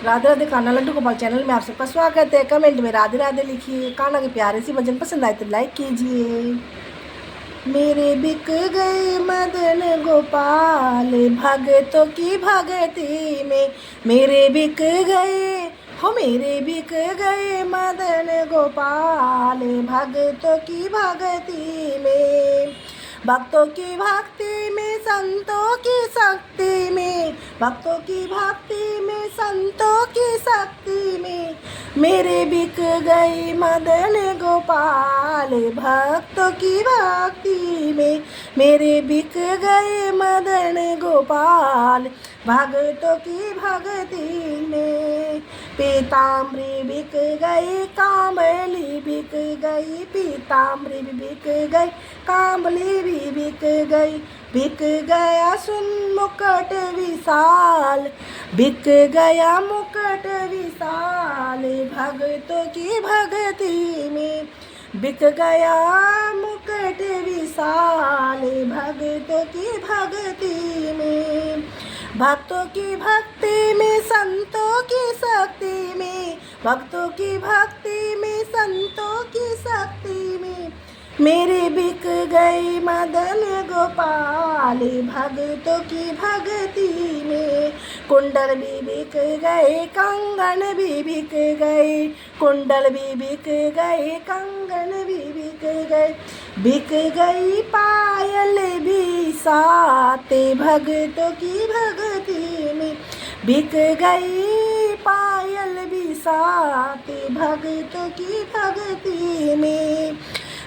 Radhe Radhe Kanha Laddu Gopal channel में आप सबका स्वागत है। कमेंट में राधे राधे लिखिए। कान्हा के प्यारे सी भजन पसंद आए तो लाइक कीजिए। मेरे बिक गए मदन गोपाल भगतों की भगती में, मेरे बिक गए हो मेरे बिक गए मदन गोपाल भगतों की भगती में। भक्तों की भक्ति में संतों की शक्ति में, भक्तों की भक्ति में संतों की शक्ति में, मेरे बिक गई मदन गोपाल भक्तों की भक्ति में, मेरे बिक गए मदन गोपाल भक्तों की भक्ति में। पीताम्बरी बिक गई कामली बिक गई, पीताम्बरी भी बिक गई कामली भी बिक गई, बिक गया सुन मुकुट विशाल, बिक गया मुकुट विशाल भगतों की भक्ति में, बिक गया मुकुट विशाल भगतों की भक्ति में। भक्तों की भक्ति में संतों की शक्ति में, भक्तों की भक्ति में संतों की शक्ति में, मेरे बिक गई मदन गोपाल भगतों की भक्ति में। कुंडल भी बिक गए कंगन भी बिक गए, कुंडल भी बिक गए कंगन भी बिक गए, बिक गई पायल भी साते भगतों की भक्ति में, बिक गई पायल भी साते भगतों की भक्ति में।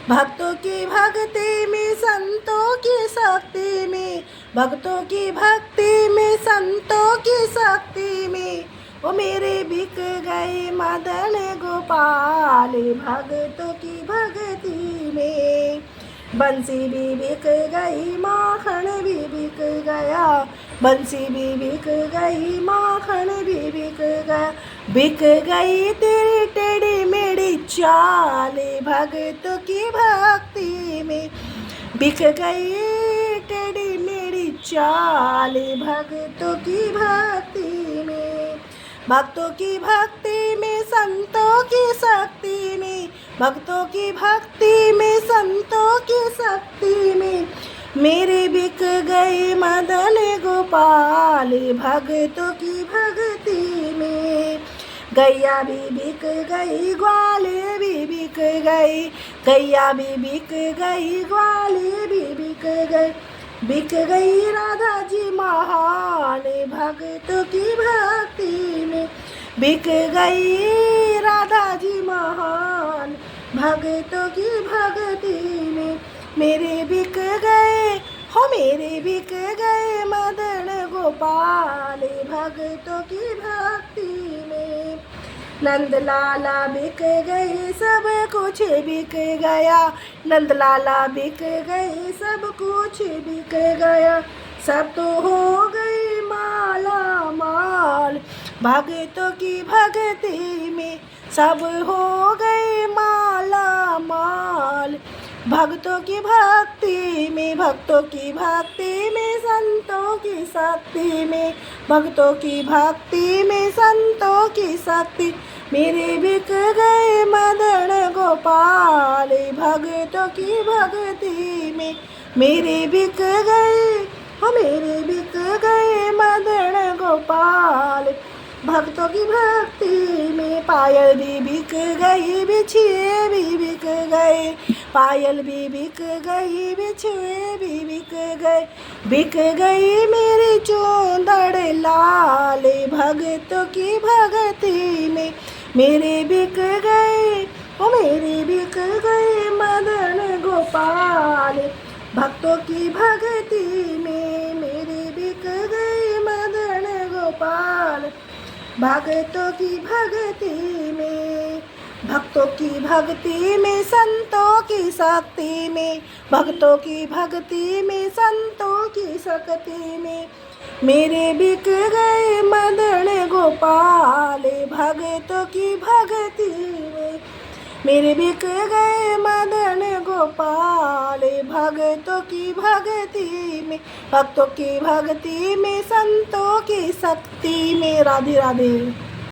भक्तों की भक्ति में संतों की शक्ति में, भक्तों की भक्ति में संतों की शक्ति में, वो मेरे बिक गए मदन गोपाल भगतों की भक्ति में। बंसी भी बिक गई माखन भी बिक गया, बंसी भी बिक गई माखन भी बिक गया, बिक गई तेरी टेढ़ी मेढ़ी चाल भगतों की भक्ति में, बिक गई टेढ़ी मेढ़ी चाल भगतों की भक्ति में। भक्तों की भक्ति में संतों की शक्ति में, भक्तों की भक्ति में संतों की शक्ति में, मेरे बिक गए मदन गोपाल भगतों की भक्ति में। गैया भी बिक गई ग्वाले भी बिक गई, गैया भी बिक गई ग्वाले भी बिक गई, बिक गई राधा जी महान भगतों की भक्ति में, बिक गई राधा जी महान भगतों की भक्ति में, मेरे बिक गए हो मेरे बिक गए मदन गोपाल भगतों की भक्ति में। नंदलाला बिक गई सब कुछ बिक गया, नंदलाला बिक गई सब कुछ बिक गया, सब तो हो गई माला माल भगतों की भक्ति में, सब हो गए माला माल भक्तों की भक्ति में। भक्तों की भक्ति में संतों की शक्ति में, भक्तों की भक्ति में संतों की शक्ति, मेरे बिक गए मदन गोपाल भगतों की भक्ति में, मेरे बिक गए हो मेरे बिक गए मदन गोपाल भक्तों की भक्ति में। पायल भी बिक गई बिछुए भी बिक गए, पायल भी बिक गई बिछुए भी बिक गए, बिक गई मेरी चूंदड़ लाल भगतों की भक्ति में, मेरे बिक गए ओ मेरे बिक गए मदन गोपाल भक्तों की भक्ति में, मेरे बिक गए मदन गोपाल भक्तों की भक्ति में। भक्तों की भक्ति में संतों की शक्ति में, भक्तों की भक्ति में संतों की शक्ति में, मेरे बिक गए मदन गोपाल भगतों की भक्ति में, मेरे बिक गए मदन गोपाल भगतों की भक्ति में, भक्तों की भक्ति में संतों की शक्ति में। राधे राधे।